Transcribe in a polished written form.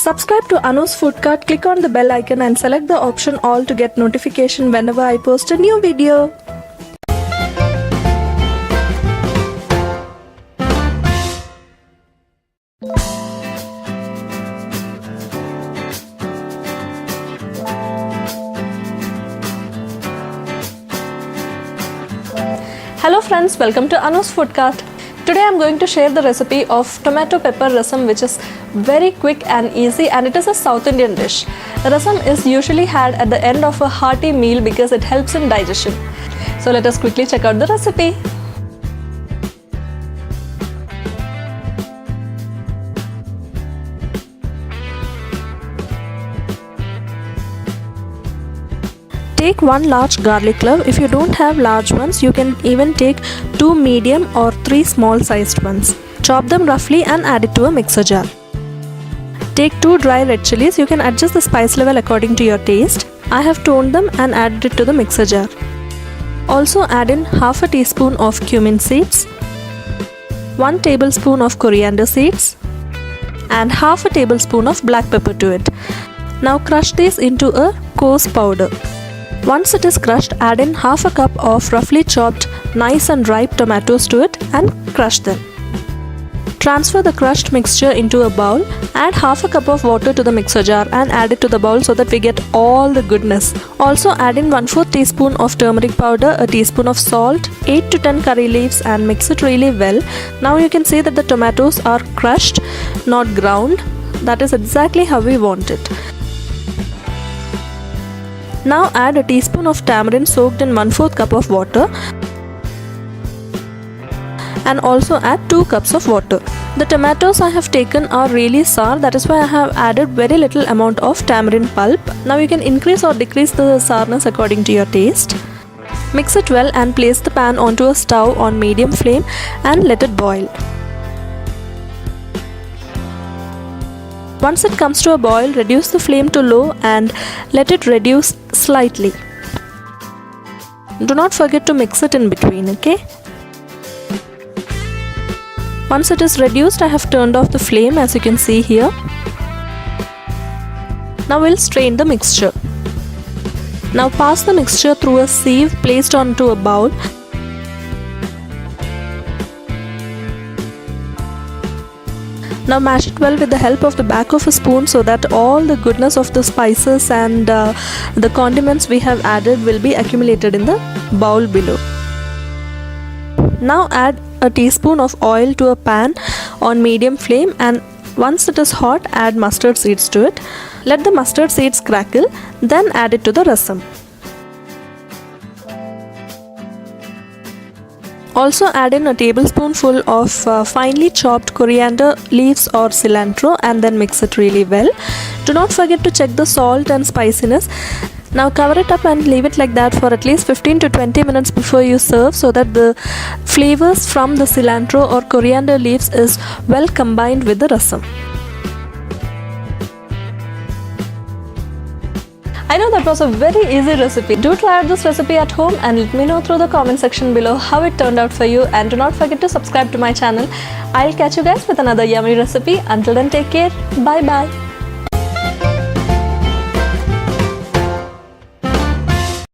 Subscribe to Anu's Food Cart, click on the bell icon and select the option all to get notification whenever I post a new video. Hello friends, welcome to Anu's Food Cart. Today I am going to share the recipe of tomato pepper rasam, which is very quick and easy, and it is a South Indian dish. Rasam is usually had at the end of a hearty meal because it helps in digestion. So let us quickly check out the recipe. Take one large garlic clove. If you don't have large ones, you can even take 2 medium or 3 small sized ones. Chop them roughly and add it to a mixer jar. Take 2 dry red chilies. You can adjust the spice level according to your taste. I have toned them and added it to the mixer jar. Also add in half a teaspoon of cumin seeds, 1 tablespoon of coriander seeds, and half a tablespoon of black pepper to it. Now crush these into a coarse powder. Once it is crushed, add in half a cup of roughly chopped nice and ripe tomatoes to it and crush them. Transfer the crushed mixture into a bowl. Add half a cup of water to the mixer jar and add it to the bowl so that we get all the goodness. Also add in 1/4 teaspoon of turmeric powder, a teaspoon of salt, 8 to 10 curry leaves and mix it really well. Now you can see that the tomatoes are crushed, not ground. That is exactly how we want it. Now add a teaspoon of tamarind soaked in 1/4 cup of water and also add 2 cups of water. The tomatoes I have taken are really sour, that is why I have added very little amount of tamarind pulp. Now you can increase or decrease the sourness according to your taste. Mix it well and place the pan onto a stove on medium flame and let it boil. Once it comes to a boil, reduce the flame to low and let it reduce slightly. Do not forget to mix it in between, okay? Once it is reduced, I have turned off the flame, as you can see here. Now we'll strain the mixture. Now pass the mixture through a sieve placed onto a bowl. Now mash it well with the help of the back of a spoon so that all the goodness of the spices and the condiments we have added will be accumulated in the bowl below. Now add a teaspoon of oil to a pan on medium flame, and once it is hot, add mustard seeds to it. Let the mustard seeds crackle, then add it to the rasam. Also add in a tablespoonful of finely chopped coriander leaves or cilantro and then mix it really well. Do not forget to check the salt and spiciness. Now cover it up and leave it like that for at least 15 to 20 minutes before you serve so that the flavors from the cilantro or coriander leaves is well combined with the rasam. I know that was a very easy recipe. Do try out this recipe at home and let me know through the comment section below how it turned out for you, and do not forget to subscribe to my channel. I'll catch you guys with another yummy recipe. Until then, take care. Bye bye.